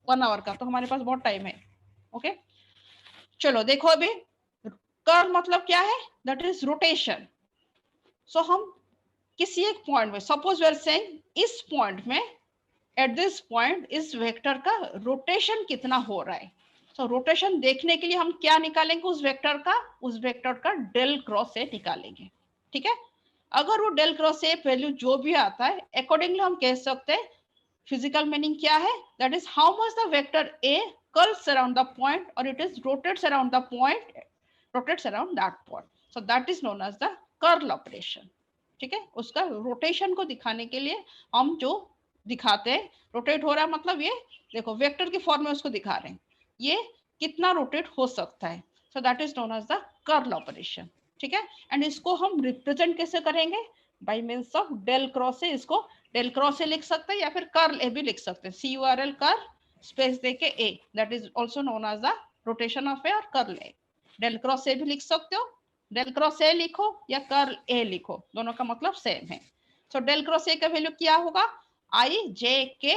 1 our का, तो हमारे पास बहुत टाइम है। ओके चलो देखो अभी कर्ल मतलब क्या है, दैट इज रोटेशन। सो हम किसी एक पॉइंट में, सपोज वी आर सेइंग इस पॉइंट में, एट दिस पॉइंट इस वेक्टर का रोटेशन कितना हो रहा है। सो रोटेशन देखने के लिए हम क्या निकालेंगे, उस वेक्टर का डेल क्रॉस ए निकालेंगे। ठीक है, अगर वो डेल क्रॉस ए वैल्यू जो भी आता है अकॉर्डिंगली हम कह सकते हैं फिजिकल मीनिंग क्या है, that is how much the vector A curves around the point और it is rotates around the point, rotates around that point. So that is known as the curl operation. ठीक है, उसका rotation को दिखाने के लिए हम जो दिखाते हैं, रोटेट हो रहा है मतलब ये देखो वेक्टर के फॉर्म में उसको दिखा रहे हैं, ये कितना रोटेट हो सकता है। So that is known as the curl operation. ठीक है, एंड इसको हम रिप्रेजेंट कैसे करेंगे, by means of del cross A. इसको डेल क्रॉस ए लिख सकते हैं या फिर कर्ल ए भी लिख सकते हैं, CURL कर्ल स्पेस देके A, that is also known as the rotation of A और curl A. Del cross A भी लिख सकते हो, डेल क्रॉस ए लिखो या कर्ल ए लिखो, दोनों का मतलब सेम है। सो डेल क्रॉस ए का वैल्यू क्या होगा, i j k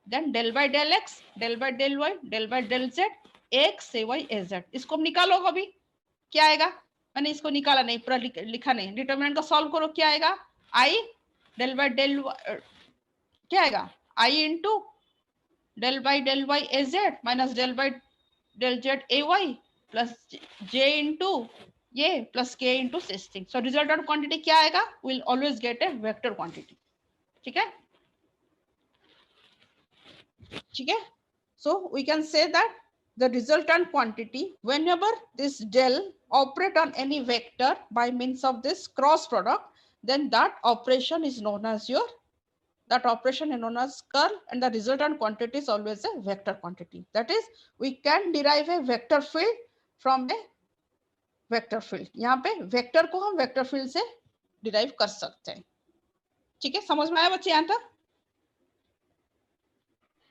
then del by del x, del by del y, del by del z, x A y A z. इसको निकालो अभी क्या आएगा, मैंने इसको निकाला नहीं, पूरा लिखा नहीं, डिटरमिनेंट का सॉल्व करो, क्या आएगा, आई डेल बाय डेल क्या आएगा, I into del by del Y A Z minus del by del Z A Y plus J into ये प्लस के इंटू सिस्टिंग। सो रिजल्टेंट क्वांटिटी क्या आएगा, will always get a vector quantity. ठीक है, ठीक है, so we can say that the resultant quantity whenever this del operate on any vector by means of this cross product, then that operation is known as your, that operation is known as curl, and the resultant quantity is always a vector quantity. That is, we can derive a vector field from a vector field. यहाँ पे vector को हम vector field से derive कर सकते हैं। ठीक है, समझ में आया बच्चे यहाँ तक?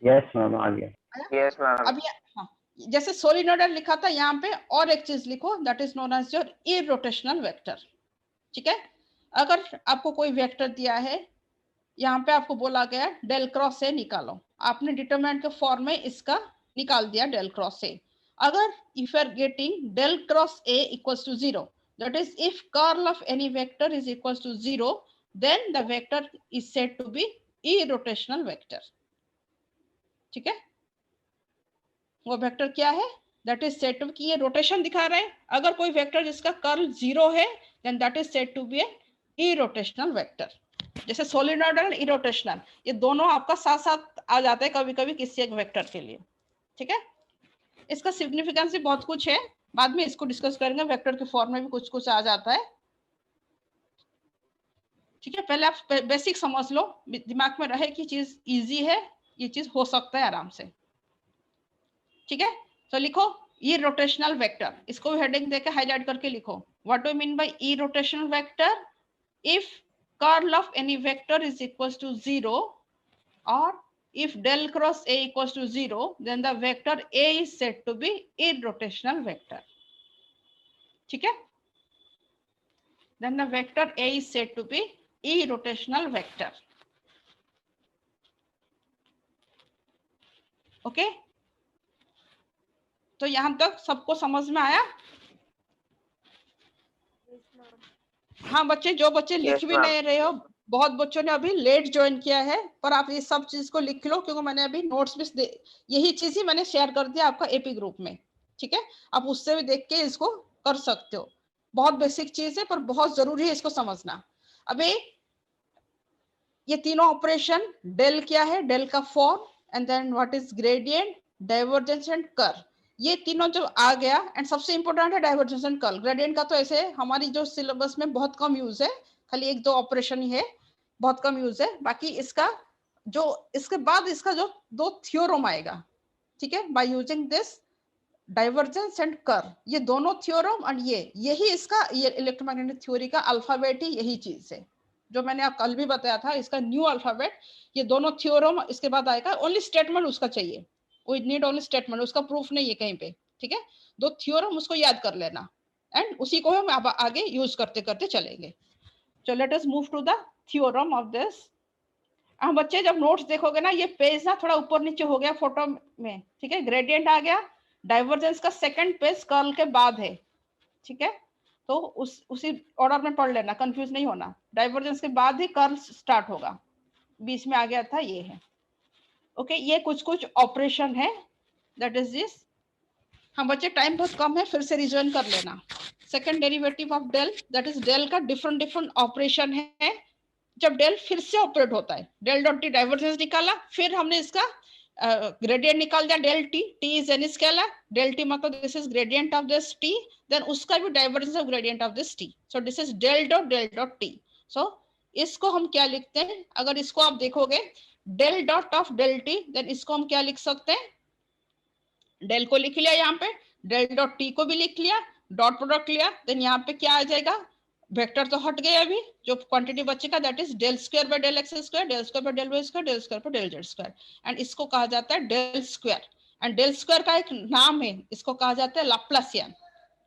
यस मैम आ गया। Yes ma'am. अब हाँ, जैसे सोलिनोइडल लिखा था यहाँ पे और एक चीज लिखो, that is known as your irrotational vector. ठीक है, अगर आपको कोई वेक्टर दिया है, यहाँ पे आपको बोला गया डेल क्रॉस ए निकालो, आपने डिटरमिनेंट के फॉर्म में इसका निकाल दिया डेल क्रॉस ए। अगर if you are getting del cross A equals to 0, that is if curl of any vector is equals to 0, then the vector is said to be irrotational vector. ठीक है, वो vector क्या है, that is said to कि ये rotation दिखा रहा है। अगर कोई वेक्टर जिसका कर्ल 0 है, then that is said to be a irrotational vector. जैसे सोलिनोइडल इरोटेशनल, ये दोनों आपका साथ साथ आ जाते हैं कभी कभी किसी एक वेक्टर के लिए। ठीक है, इसका सिग्निफिकेंस भी बहुत कुछ है, बाद में इसको डिस्कस करेंगे, वेक्टर के फॉर्म में भी कुछ कुछ आ जाता है। ठीक है, पहले आप बेसिक समझ लो, दिमाग में रहे कि चीज इजी है, ये चीज हो सकता है आराम से। ठीक है, तो लिखो ई रोटेशनल वेक्टर, इसको हेडिंग देके हाईलाइट करके लिखो, what do mean by irrotational vector, if curl of any vector is equals to 0 or if del cross A equals to 0, then the vector A is said to be irrotational vector. ठीक है, then the vector A is said to be irrotational vector. Okay, तो यहां तक सबको समझ में आया? हाँ बच्चे, जो बच्चे लिख भी नहीं रहे हो, बहुत बच्चों ने अभी लेट ज्वाइन किया है, पर आप ये सब चीज को लिख लो, क्योंकि मैंने अभी नोट्स भी यही चीज ही मैंने शेयर कर दिया आपका एपी ग्रुप में। ठीक है, आप उससे भी देख के इसको कर सकते हो, बहुत बेसिक चीज है पर बहुत जरूरी है इसको समझना। अभी ये तीनों ऑपरेशन, डेल क्या है, डेल का form, and then what is gradient, divergence and curl, ये तीनों जो आ गया, एंड सबसे इंपॉर्टेंट है डाइवर्जेंस एंड कर्ल। ग्रेडियंट का तो ऐसे हमारी जो सिलेबस में बहुत कम यूज है, खाली 1-2 ऑपरेशन ही है, बहुत कम यूज है। बाकी इसका जो इसके बाद इसका जो 2 थ्योरम आएगा, ठीक है, bye using this divergence and curl, ये दोनों थ्योरम और यही इसका ये इलेक्ट्रोमैग्नेटिक थ्योरी का अल्फाबेट ही यही चीज है, जो मैंने आप कल भी बताया था, इसका न्यू अल्फाबेट, ये दोनों थ्योरम इसके बाद आएगा। ओनली स्टेटमेंट उसका चाहिए, वी नीड ओनली स्टेटमेंट, उसका प्रूफ नहीं है कहीं पे। ठीक है, 2 थ्योरम उसको याद कर लेना, एंड उसी को हम आगे यूज करते करते चलेंगे। So let us move to the theorem of this, हाँ बच्चे, जब नोट्स देखोगे ना, ये पेज ना थोड़ा ऊपर नीचे हो गया फोटो में, ठीक है, ग्रेडियंट आ गया, डाइवर्जेंस का सेकंड पेज कर्ल के बाद है, ठीक है, तो उसी ऑर्डर में पढ़ लेना, कंफ्यूज नहीं होना, डाइवर्जेंस के बाद ही कर्ल स्टार्ट होगा, बीच में आ गया था, ये है। ओके, ये कुछ कुछ ऑपरेशन है, दैट इज दिस। हाँ बच्चे, टाइम बहुत कम है, फिर से रिजन कर लेना। Second derivative of del, that is del का डिफरेंट डिफरेंट ऑपरेशन है। जब डेल फिर से ऑपरेट होता है, डेल डॉट टी डाइवर्जेंस निकाला, फिर हमने इसका ग्रेडियंट निकाल दिया, del T, T is an scalar, del T मतलब this is gradient of this T, then उसका भी divergence of gradient of this T, so this is del dot T. सो इसको हम क्या लिखते हैं, अगर इसको आप देखोगे del dot of del T, then इसको हम क्या लिख सकते हैं, डेल को लिख लिया यहाँ पे, डेल डॉट टी को भी लिख लिया, डॉट प्रोडक्ट लिया, देन यहाँ पे क्या आ जाएगा, वेक्टर तो हट गए, अभी जो क्वांटिटी बचेगा that is del square by del x square, del square by del y square, del square by del z square, and इसको कहा जाता है del square, and del square का एक नाम है, इसको कहा जाता है लाप्लासियन,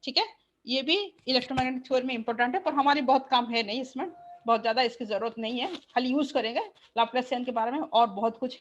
ठीक है। ये भी इलेक्ट्रोमैग्नेटिक थ्योरी में इंपॉर्टेंट है, पर हमारी बहुत काम है नहीं इसमें, बहुत ज्यादा इसकी जरूरत नहीं है, खाली यूज करेंगे लाप्लासियन के बारे में, और बहुत कुछ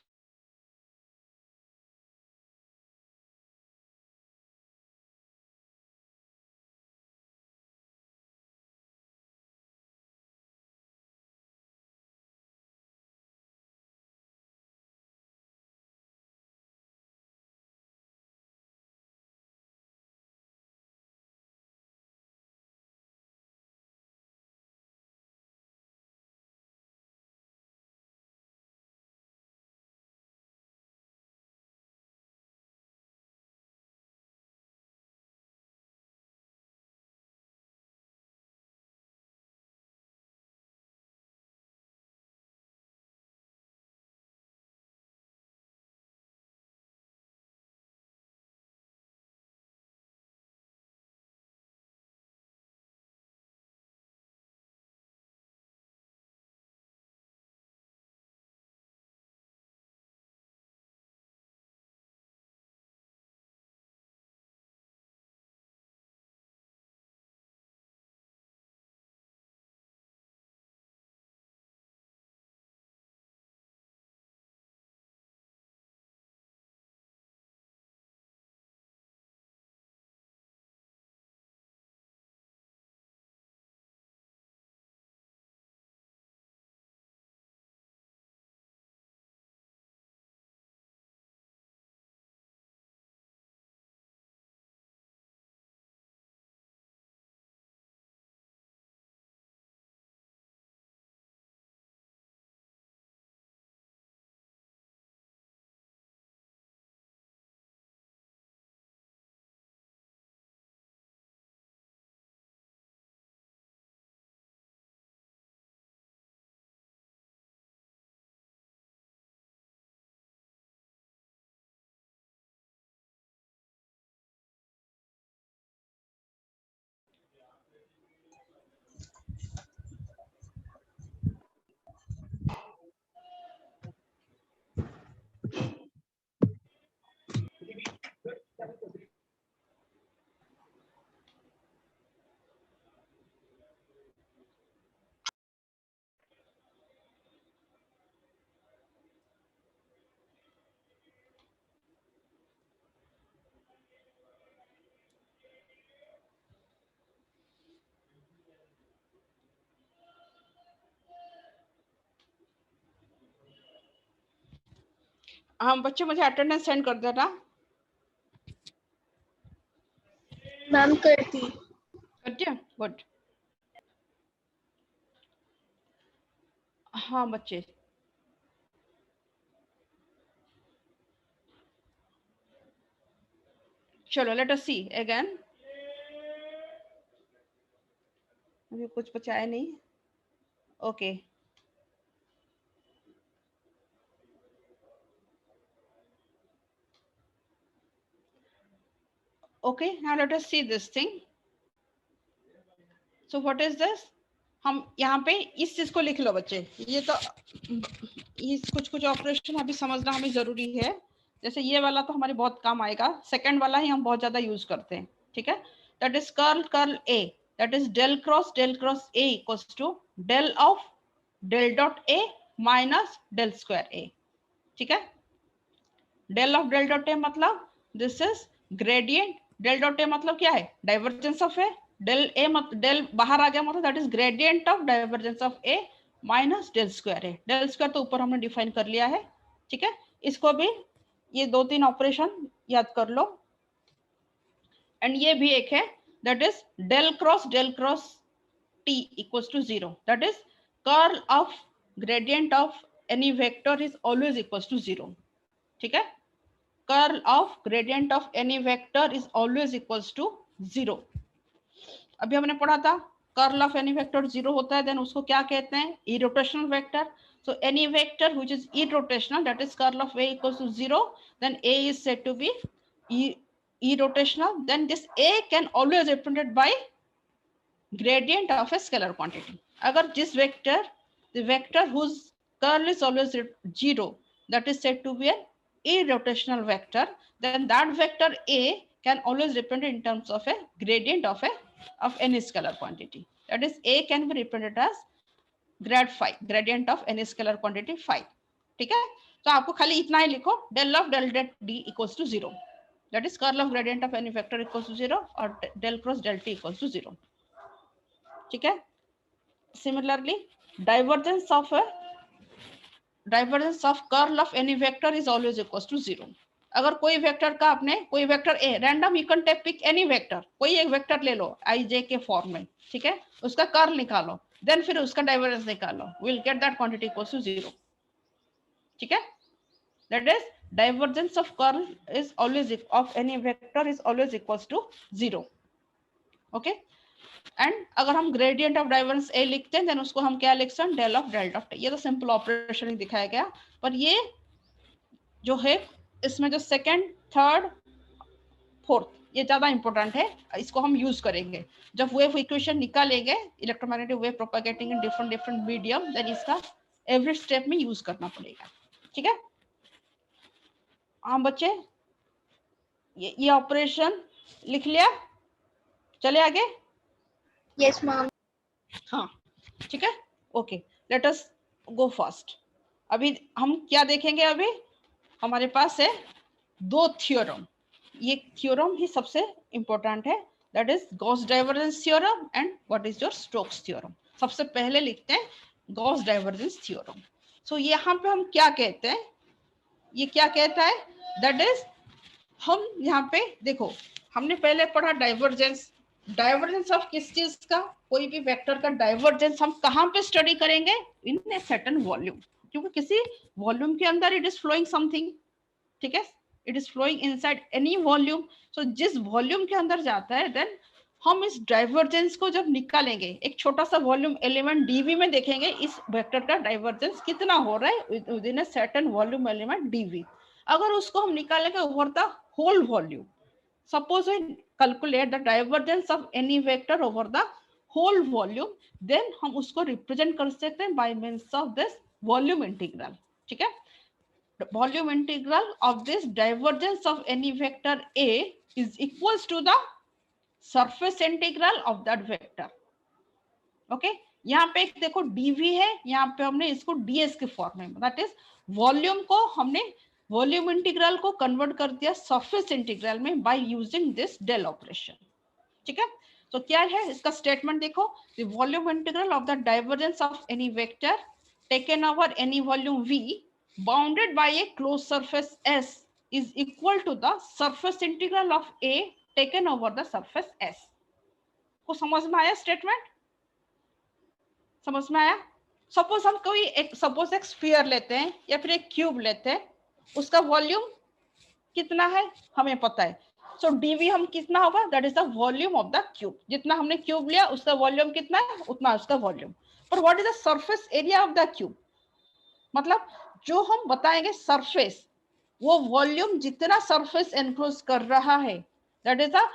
हाँ बच्चे, मुझे अटेंडेंस सेंड कर देना। मैम करती। कर दिया, गुड। हाँ बच्चे, चलो लेट अस सी अगेन, अभी कुछ बचाया नहीं, okay okay, now let us see this thing. So what is this, हम यहाँ पे इस चीज को लिख लो बच्चे, ये तो इस कुछ कुछ ऑपरेशन अभी समझना हमें जरूरी है, जैसे ये वाला तो हमारे बहुत काम आएगा, सेकंड वाला ही हम बहुत ज्यादा यूज करते हैं, ठीक है, that is curl A, that is del cross A equals to del of del dot A minus del square A. ठीक है, del of del dot A मतलब this is gradient, del dot A मतलब क्या है, divergence of A, del A मतलब del बाहर आ गया मतलब that is gradient of divergence of A minus del square A. Del square तो ऊपर हमने डिफाइन कर लिया है। ठीक है, इसको भी ये 2-3 ऑपरेशन याद कर लो। एंड ये भी एक है that is del cross t equals to 0, that is curl of gradient of any vector is always equals to 0. ठीक है, curl of gradient of any vector is always equals to 0। अभी हमने पढ़ा था कर्ल ऑफ एनी वेक्टर 0 होता है, then उसको क्या कहते हैं, irrotational vector. So any vector which is irrotational that is curl of a equals to 0, then a is said to be irrotational, then this a can always represented by gradient of a scalar quantity। अगर जिस vector, the vector whose curl is always 0 that is said to be an irrotational vector, then that vector a can always represent in terms of a gradient of any scalar quantity, that is a can be represented as grad phi, gradient of any scalar quantity phi। ठीक है, तो आपको खाली इतना ही लिखो, del of del det d equals to 0, that is curl of gradient of any vector equals to 0 और del cross del t equals to 0। ठीक है, similarly divergence of curl of any vector is always equals to 0। अगर कोई vector का आपने कोई vector a random, you can take pick any vector, कोई एक वेक्टर ले लो आई जे के फॉर्म में, ठीक है, उसका कर्ल निकालो, देन फिर उसका डाइवर्जेंस निकालो, will get that quantity equals to 0। ठीक है, that is divergence of curl is always of any vector is always equals to 0। Okay, and अगर हम ग्रेडियंट ऑफ डाइवर्जेंस ए लिखते हैं देन उसको हम क्या लिख सकते हैं, डेल ऑफ डेल डॉट। ये तो सिंपल ऑपरेशन ही दिखाया गया, पर ये जो है इसमें जो सेकंड, थर्ड, फोर्थ ये ज्यादा इंपॉर्टेंट है, इसको हम यूज करेंगे जब वेव इक्वेशन निकालेंगे, electromagnetic wave propagating in different medium, then इसका एवरी स्टेप में यूज करना पड़ेगा। ठीक है, हाँ बच्चे, ये ऑपरेशन लिख लिया, चले आगे। Yes, ma'am. हाँ ठीक है, ओके, लेट अस गो फास्ट। अभी हम क्या देखेंगे, अभी हमारे पास है 2 थ्योरम, ये थ्योरम ही सबसे इंपॉर्टेंट है, that is Gauss divergence theorem and what is your Stokes theorem. सबसे पहले लिखते हैं गॉस डाइवर्जेंस थ्योरम। सो यहाँ पे हम क्या कहते हैं, ये क्या कहता है, दैट इज हम यहाँ पे देखो, हमने पहले पढ़ा डाइवर्जेंस, डाइवर्जेंस ऑफ किस चीज का, कोई भी वेक्टर का डाइवर्जेंस हम कहाँ पे स्टडी करेंगे, इन ए सर्टेन वॉल्यूम, क्योंकि किसी वॉल्यूम के अंदर इट इज फ्लोइंग समथिंग। ठीक है, it is flowing inside any volume. So जिस वॉल्यूम के अंदर जाता है, देन हम इस डाइवर्जेंस को जब निकालेंगे, एक छोटा सा वॉल्यूम एलिमेंट डीवी में देखेंगे इस वेक्टर का डाइवर्जेंस कितना हो रहा है within a certain volume element dv. अगर उसको हम निकालेंगे over the whole volume, suppose we calculate the divergence of any vector over the whole volume, then हम उसको represent कर सकते हैं by means of this volume integral। ठीक है, volume integral of this divergence of any vector A is equals to the surface integral of that vector। Okay, यहाँ पे एक देखो dv है, यहाँ पे हमने इसको ds के फॉर्म में, दैट इज वॉल्यूम को हमने वॉल्यूम इंटीग्रल को कन्वर्ट कर दिया सरफेस इंटीग्रल में by using this del operation. ठीक है, तो क्या है इसका स्टेटमेंट देखो, the volume integral of the divergence of any vector taken over any volume v bounded by a close surface s is equal to the surface integral of a taken over the surface s। को समझ में आया statement, समझ में आया? Suppose हम कोई एक सपोज एक स्फीयर लेते हैं या फिर एक क्यूब लेते हैं, उसका वॉल्यूम कितना है हमें पता है, सो डीवी हम कितना होगा, that is the volume of the cube, जितना हमने क्यूब लिया उसका वॉल्यूम कितना है उतना उसका वॉल्यूम। पर what is the surface area of the cube, मतलब जो हम बताएंगे सरफेस, वो वॉल्यूम जितना सरफेस एनक्लोज कर रहा है, that is the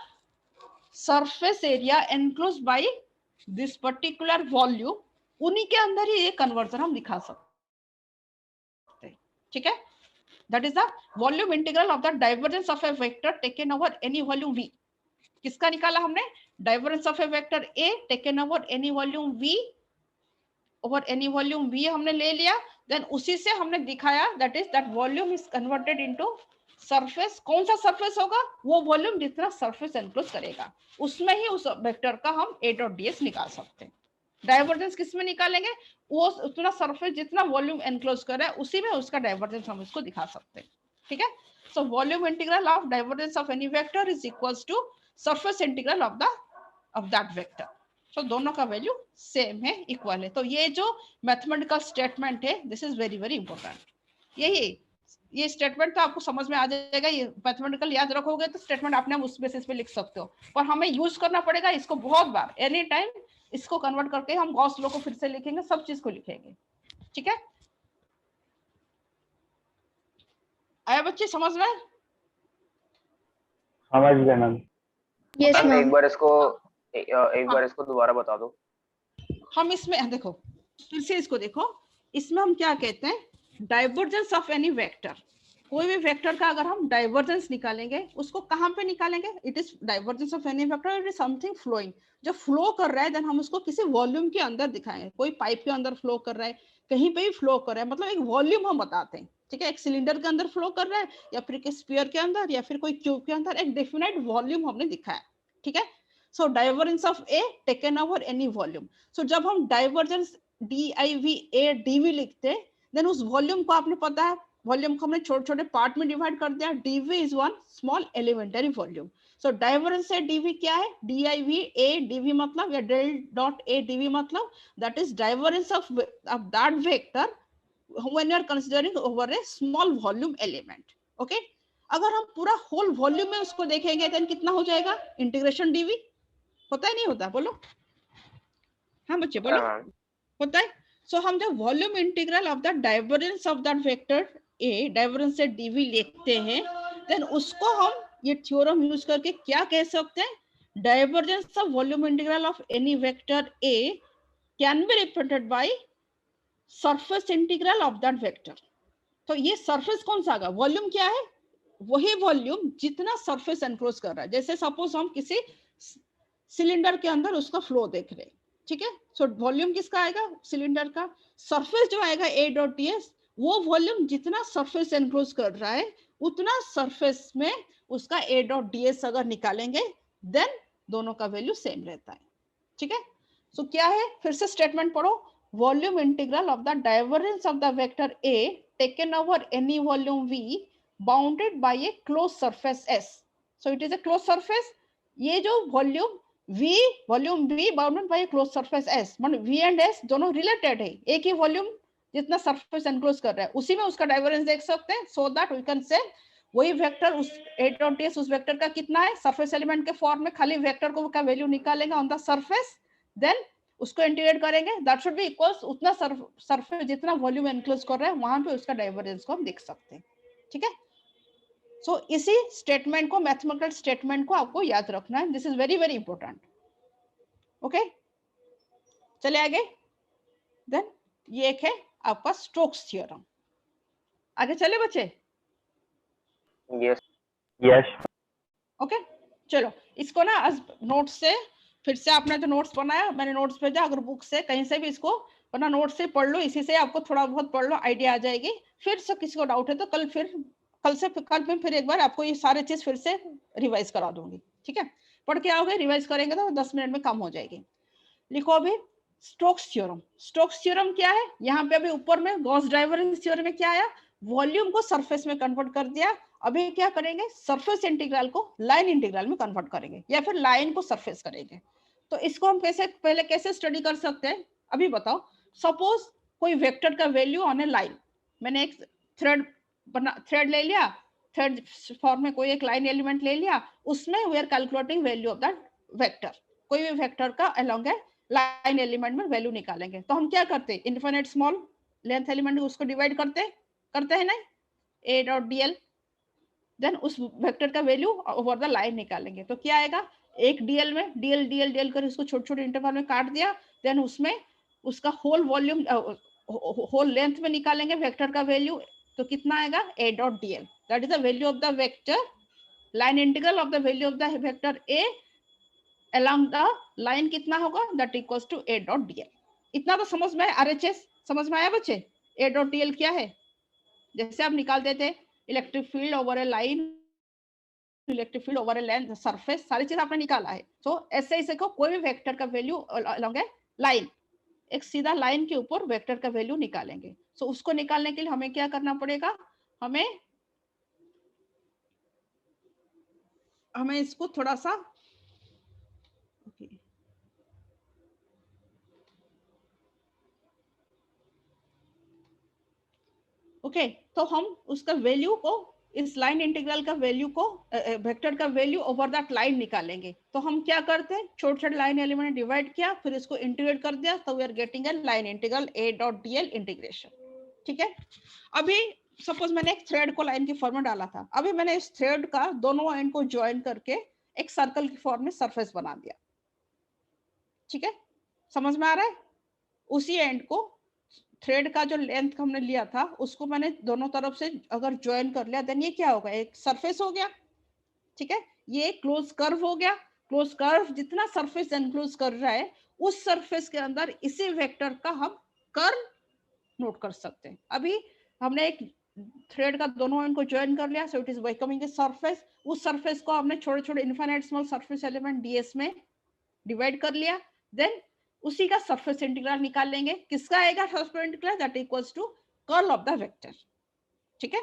surface area enclose by this particular volume, उन्हीं के अंदर ही ये कन्वर्जन हम दिखा सकते हैं। ठीक है, that is the volume integral of the divergence of a vector taken over any volume v। किसका निकाला हमने, divergence of a vector a taken over any volume v over any volume v हमने ले लिया, देन उसी से हमने दिखाया that is that volume is converted into surface. कौन सा सरफेस होगा? वो वॉल्यूम जितना सरफेस एनक्लोज करेगा, उसमें ही उस वेक्टर का हम a डॉट ds निकाल सकते हैं। डाइवर्जेंस किस में निकालेंगे? वो उतना सरफेस जितना वॉल्यूम एनक्लोज कर रहा है उसी में उसका डाइवर्जेंस हम इसको दिखा सकते हैं। ठीक है, so volume integral of divergence of any vector is equals to surface integral of that vector. So दोनों का वैल्यू सेम है, इक्वल है। तो ये जो मैथमेटिकल स्टेटमेंट है this is very very important. ये स्टेटमेंट तो आपको समझ में आ जाएगा, ये मैथमेटिकल याद रखोगे तो स्टेटमेंट अपने आप उस बेसिस पे लिख सकते हो, पर हमें यूज करना पड़ेगा इसको बहुत बार, एनी टाइम इसको कन्वर्ट करके हम गॉस लॉ को फिर से लिखेंगे, सब चीज को लिखेंगे। ठीक है, आया बच्चे समझ में? समझ गए मैम। Yes, ma'am ma'am. एक बार इसको दोबारा बता दो। हम इसमें देखो, फिर से इसको देखो, इसमें हम क्या कहते हैं, डाइवर्जेंस ऑफ एनी वेक्टर। कोई भी वेक्टर का अगर हम डाइवर्जेंस निकालेंगे, उसको कहाँ पे निकालेंगे? It is divergence of any vector, it is something flowing, जो फ्लो कर रहा है, देन हम उसको किसी वॉल्यूम के अंदर दिखाएंगे। कोई पाइप के अंदर फ्लो कर रहा है, कहीं पे भी फ्लो कर रहा है, मतलब एक वॉल्यूम हम बताते हैं। ठीक है, एक सिलेंडर के अंदर फ्लो कर रहा है, या फिर एक स्फीयर के अंदर, या फिर कोई क्यूब के अंदर, एक डेफिनेट वॉल्यूम हमने दिखाया। ठीक है, so divergence of A taken over any volume. So जब हम डाइवर्जेंस div लिखते हैं, देन उस वॉल्यूम को आपने पता है, वॉल्यूम को हमने छोटे छोटे पार्ट में डिवाइड कर दिया। dv is one small elementary volume. So divergence से dv क्या है? div a dv मतलब, या del डॉट a dv मतलब, that is divergence of that vector when you are considering over a small volume element. okay, अगर हम पूरा whole volume में उसको देखेंगे देन कितना हो जाएगा? इंटीग्रेशन dv होता है नहीं होता? बोलो हाँ बच्चे बोलो, होता है। सो हम जब volume integral of the divergence of that vector A, divergence से dv लिखते हैं, देन उसको हम ये थ्योरम यूज करके क्या कह सकते हैं? Divergence of volume integral of any vector A can be represented by surface integral of that vector. तो ये सरफेस कौन सा आएगा? वॉल्यूम क्या है? वही वॉल्यूम जितना सरफेस एनक्लोज कर रहा है। जैसे सपोज हम किसी सिलेंडर के अंदर उसका फ्लो देख रहे हैं, ठीक है, सो वॉल्यूम किसका आएगा? सिलेंडर का। सरफेस जो आएगा a डॉट ds, वो वॉल्यूम जितना सरफेस एनक्लोज कर रहा है उतना सरफेस में उसका a डॉट ds अगर निकालेंगे देन दोनों का वैल्यू सेम रहता है। ठीक है, सो क्या है? फिर से स्टेटमेंट पढ़ो, volume integral of the divergence of the vector a taken over any volume v bounded by a close surface s। So it is a closed surface। ये जो volume v, volume v bounded bye close surface s, मतलब v and s दोनों related है, एक ही volume जितना surface enclose कर रहा है उसी में उसका डाइवर्जेंस देख सकते हैं। सो दैट वी कैन से वही वेक्टर उस a डॉट ds उस वेक्टर का कितना है? सरफेस एलिमेंट के फॉर्म में खाली वेक्टर को का वैल्यू निकालेंगे ऑन द सरफेस, देन उसको इंटीग्रेट करेंगे, दैट शुड बी इक्वल्स उतना सरफेस जितना वॉल्यूम एनक्लोज कर रहा है वहां पे उसका डाइवर्जेंस को हम देख सकते हैं। ठीक है, सो इसी स्टेटमेंट को, मैथमेटिकल स्टेटमेंट को आपको याद रखना है, this is very very important. Okay, चले आगे। देन ये एक है आपका स्टोक्स थ्योरम। आगे चले बच्चे? यस यस ओके, चलो इसको ना आज नोट्स से, फिर से आपने जो नोट्स बनाया, मैंने नोट्स भेजा, अगर बुक से कहीं से भी इसको वरना नोट से पढ़ लो, इसी से आपको थोड़ा बहुत पढ़ लो, आइडिया आ जाएगी। फिर से किसी को डाउट है तो कल में फिर एक बार आपको ये सारे चीज फिर से रिवाइज करा दूंगी। ठीक है, पढ़ के आओगे, रिवाइज करेंगे तो 10 मिनट में कम हो जाएगी। लिखो अभी स्टोक्स थ्योरम। स्टोक्स थ्योरम क्या है? यहाँ पे अभी ऊपर में गॉस डाइवर्जेंस थ्योरम में क्या आया? वॉल्यूम को सरफेस में कन्वर्ट कर दिया। अभी क्या करेंगे? सरफेस इंटीग्रल को लाइन इंटीग्रल में कन्वर्ट करेंगे, या फिर लाइन को सरफेस करेंगे। तो इसको हम पहले कैसे स्टडी कर सकते हैं अभी बताओ। सपोज कोई वेक्टर का वैल्यू ऑन ए लाइन, मैंने एक थ्रेड ले लिया, थ्रेड फॉर्म में कोई एक लाइन एलिमेंट ले लिया, उसमें we are calculating value of that vector. कोई भी वेक्टर का अलोंग ए लाइन एलिमेंट में वैल्यू निकालेंगे तो हम क्या करते हैं? इनफिनिट स्मॉल लेंथ एलिमेंट उसको डिवाइड करते हैं ना, a डॉट dl, देन उस वेक्टर का वैल्यू ओवर द लाइन निकालेंगे। तो क्या आएगा? एक dl में dl कर उसको छोटे छोटे इंटरवल में काट दिया, देन उसमें उसका होल वॉल्यूम होल लेंथ में निकालेंगे वेक्टर का वैल्यू, तो कितना आएगा? a dot dl, that is the value of the vector, line integral of the value of the vector a along the line कितना होगा? that equals to a dot dl। इतना तो समझ में आया, RHS समझ में आया बच्चे? A डॉट dl क्या है? जैसे आप निकालते थे इलेक्ट्रिक फील्ड ओवर ए लाइन, इलेक्ट्रिक फील्ड ओवर ए लेंथ सरफेस, सारी चीज आपने निकाला है। तो ऐसे इसे को कोई भी वेक्टर का वैल्यू अलोंग ए लाइन, एक सीधा लाइन के ऊपर वेक्टर का वैल्यू निकालेंगे। सो उसको निकालने के लिए हमें क्या करना पड़ेगा, हमें इसको थोड़ा सा ओके तो हम उसका वैल्यू को, इस लाइन इंटीग्रल का वैल्यू को, वेक्टर का वैल्यू ओवर दैट लाइन निकालेंगे। तो हम क्या करते हैं, छोटे छोटे लाइन एलिमेंट डिवाइड किया, फिर इसको इंटीग्रेट कर दिया, तो we are getting a line integral A dot dl integration. ठीक है, अभी सपोज मैंने एक थ्रेड को लाइन की फॉर्म में डाला था, अभी मैंने इस थ्रेड का दोनों एंड को ज्वाइन करके एक सर्कल की फॉर्म में सरफेस बना दिया। ठीक है, समझ में आ रहा है? उसी एंड को, थ्रेड का जो लेंथ हमने लिया था उसको मैंने दोनों तरफ से अगर ज्वाइन कर लिया, देन ये क्या होगा, एक सरफेस हो गया। ठीक है, ये क्लोज कर्व हो गया। क्लोज कर्व जितना सरफेस एनक्लोज कर रहा है, उस सरफेस के अंदर इसी वेक्टर का हम कर्व नोट कर सकते हैं। अभी हमने एक थ्रेड का दोनों एंड को ज्वाइन कर लिया, so it is becoming a surface. उस सरफेस को हमने छोटे छोटे infinite small surface element ds में डिवाइड कर लिया, देन उसी का सरफेस इंटीग्रल निकाल लेंगे। किसका आएगा surface integral, that equals to curl of the vector. ठीक है,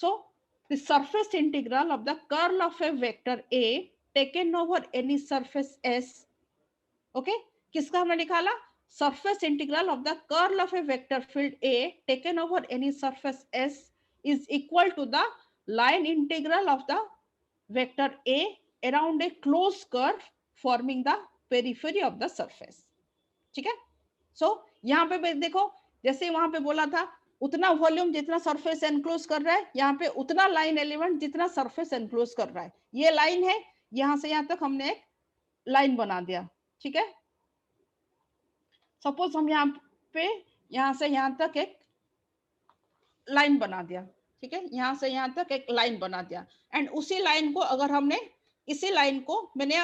so the surface integral of the curl of a vector A taken over any surface S। Okay, किसका हमने निकाला, surface integral of the curl of a vector field A taken over any surface S is equal to the line integral of the vector A around a closed curve forming the periphery of the surface। ठीक है, सो यहाँ पे देखो, जैसे वहां पे बोला था उतना वॉल्यूम जितना सरफेस एनक्लोज कर रहा है, यहाँ पे उतना लाइन एलिमेंट जितना सरफेस एनक्लोज कर रहा है। ये लाइन है, यहां से यहां तक हमने एक लाइन बना दिया। ठीक है, सपोज हम यहाँ पे यहाँ से यहाँ तक एक लाइन बना दिया। ठीक है, यहाँ से यहाँ तक एक लाइन बना दिया, एंड उसी लाइन को अगर हमने, इसी लाइन को मैंने,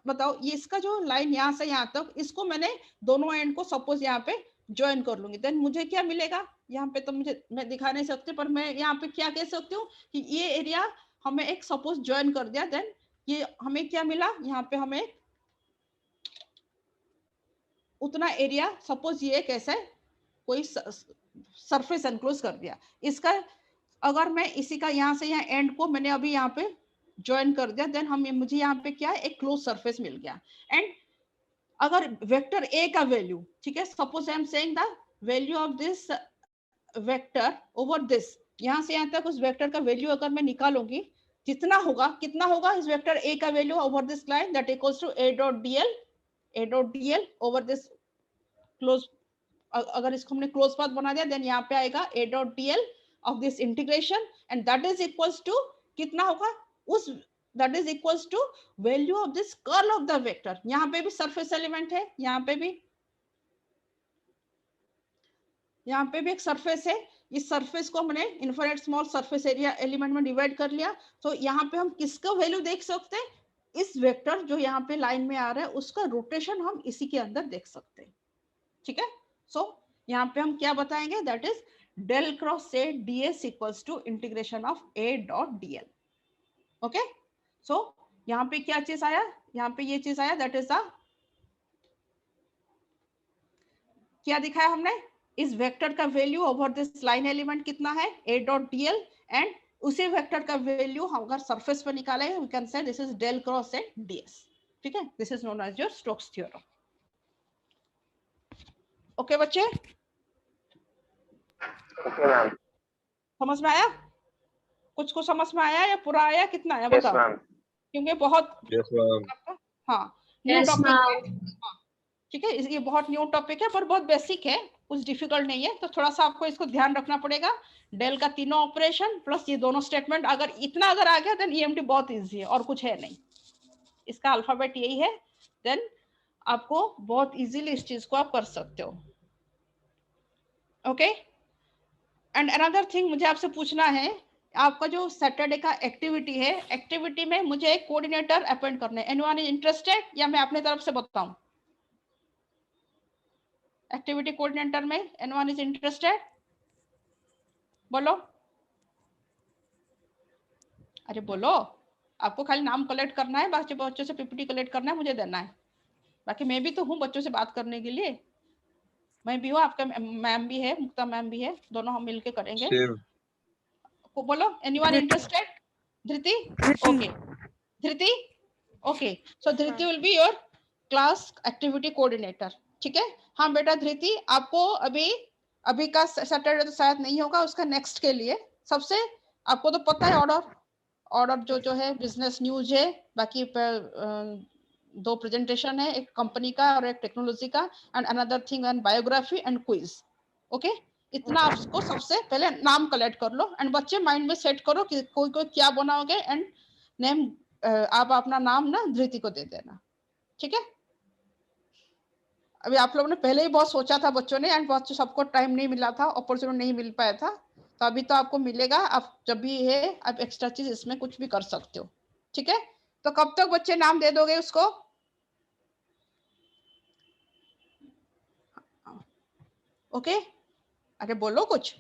बताओ ये इसका जो लाइन यहाँ से यहाँ तक, इसको मैंने दोनों एंड को सपोज यहाँ पे ज्वाइन कर लूंगी, देन मुझे क्या मिलेगा, यहाँ पे तो मुझे मैं दिखा नहीं सकती, पर मैं यहाँ पे क्या कह सकती हूँ कि ये एरिया हमें एक सपोज ज्वाइन कर दिया, देन ये हमें क्या मिला, यहाँ पे हमें उतना एरिया, सपोज ये कैसे कोई सरफेस एनक्लोज कर दिया। इसका अगर मैं इसी का यहाँ से यहाँ एंड को मैंने अभी यहाँ पे ज्वाइन कर दिया, देन हम मुझे यहाँ पे क्या है, एक क्लोज सरफेस मिल गया। एंड अगर वेक्टर A का वैल्यू, ठीक है, suppose I am saying the value of this vector over this, यहाँ से यहाँ तक उस वेक्टर का वैल्यू अगर मैं निकालूंगी, जितना होगा, कितना होगा इस वेक्टर A का value over this line, that equals to A dot dl over this close. अगर इसको हमने क्लोज पाथ बना दिया, देन यहाँ पे आएगा A dot dl of this integration, and that is equals to कितना होगा, उस that is equals to value of this curl of the vector. यहाँ पे भी सरफेस एलिमेंट है, यहाँ पे भी एक सरफेस है। इस सरफेस को हमने infinite small surface area element में डिवाइड कर लिया। तो यहाँ पे हम किसका वैल्यू देख सकते हैं, इस वेक्टर जो यहाँ पे लाइन में आ रहा है उसका रोटेशन हम इसी के अंदर देख सकते हैं। ठीक है, सो यहाँ पे हम क्या बताएंगे, that is del cross A ds equals to integration of A dot dl। Okay, so यहाँ पे क्या चीज आया, यहाँ पे ये चीज आया, दैट इज द, क्या दिखाया हमने, इस वेक्टर का value over this line element कितना है, A डॉट dl, एंड उसी वेक्टर का वैल्यू हम अगर सरफेस पर निकाले, we can say this is del cross A ds। ठीक है, this is known as your Stokes theorem. Okay बच्चे, ओके मैम, समझ में आया, कुछ को समझ में आया या पूरा आया, कितना आया यस बताओ, मैम, क्योंकि बहुत यस मैम, हाँ न्यू Yes, टॉपिक ma'am. है। ठीक है, ये बहुत न्यू टॉपिक है, पर बहुत बेसिक है, कुछ डिफिकल्ट नहीं है। तो थोड़ा सा आपको इसको ध्यान रखना पड़ेगा, डेल का तीनों ऑपरेशन प्लस ये दोनों स्टेटमेंट, अगर इतना अगर आ गया, देन ईएमटी बहुत इजी है और कुछ है नहीं, इसका अल्फाबेट यही है, देन आपको बहुत इजीली इस चीज को आप कर सकते हो। ओके, एंड अनदर थिंग मुझे आपसे पूछना है, आपका जो सैटरडे का एक्टिविटी है, एक्टिविटी में मुझे एक कोऑर्डिनेटर अपॉइंट करना है। एनीवन इज इंटरेस्टेड, या मैं अपने तरफ से बताऊं? एक्टिविटी कोऑर्डिनेटर में? Anyone is interested? बोलो, अरे बोलो। आपको खाली नाम कलेक्ट करना है, बाकी बच्चों से पीपीटी कलेक्ट करना है, मुझे देना है। बाकी मैं भी तो हूँ बच्चों से बात करने के लिए, मैं भी हूँ, आपका मैम भी है, मुक्ता मैम भी है, दोनों हम मिलके करेंगे। बोलो, anyone interested? Dhriti? Okay, Dhriti, okay, so Dhriti will be your class activity coordinator, ठीक है। हाँ बेटा धृति, आपको अभी का सैटरडे तो शायद नहीं होगा, उसका नेक्स्ट के लिए सबसे, आपको तो पता है ऑर्डर जो है बिजनेस न्यूज है, बाकी 2 प्रेजेंटेशन है, एक कंपनी का और एक टेक्नोलॉजी का, and another thing and biography and quiz. Okay, इतना आपको सबसे पहले नाम कलेक्ट कर लो एंड बच्चे माइंड में सेट करो कि कोई क्या बनाओगे, एंड नेम आप अपना नाम ना धृति को दे देना, ठीक है। अभी आप लोगों ने पहले ही बहुत सोचा था बच्चों ने, एंड बहुत सबको टाइम नहीं मिला था, अपॉर्चुनिटी नहीं मिल पाया था, तो अभी तो आपको मिलेगा, आप जब भी है आप एक्स्ट्रा चीज इसमें कुछ भी कर सकते हो, ठीक है। तो कब तक बच्चे नाम दे दोगे उसको? ओके, अरे बोलो कुछ।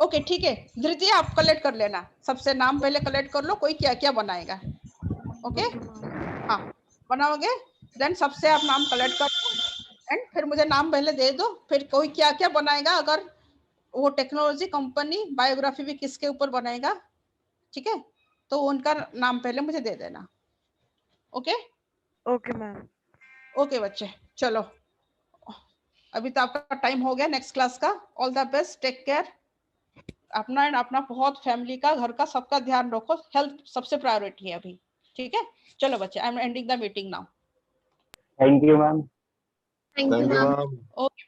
ओके ठीक है, धृति आप कलेक्ट कर लेना, सबसे नाम पहले कलेक्ट कर लो, कोई क्या क्या बनाएगा। ओके, हाँ बनाओगे, देन सबसे आप नाम कलेक्ट कर लो एंड फिर मुझे नाम पहले दे दो, फिर कोई क्या क्या बनाएगा, अगर वो टेक्नोलॉजी कंपनी बायोग्राफी भी किसके ऊपर बनाएगा, ठीक है, तो उनका नाम पहले मुझे दे देना। Okay okay ma'am. ओके बच्चे, चलो अभी तो आपका टाइम हो गया नेक्स्ट क्लास का। All the best, take care, अपना एंड अपना बहुत फैमिली का, घर का, सबका ध्यान रखो, हेल्थ सबसे प्रायोरिटी है अभी, ठीक है। चलो बच्चे, I am ending the meeting now. Thank you ma'am. Thank you, ma'am. Okay.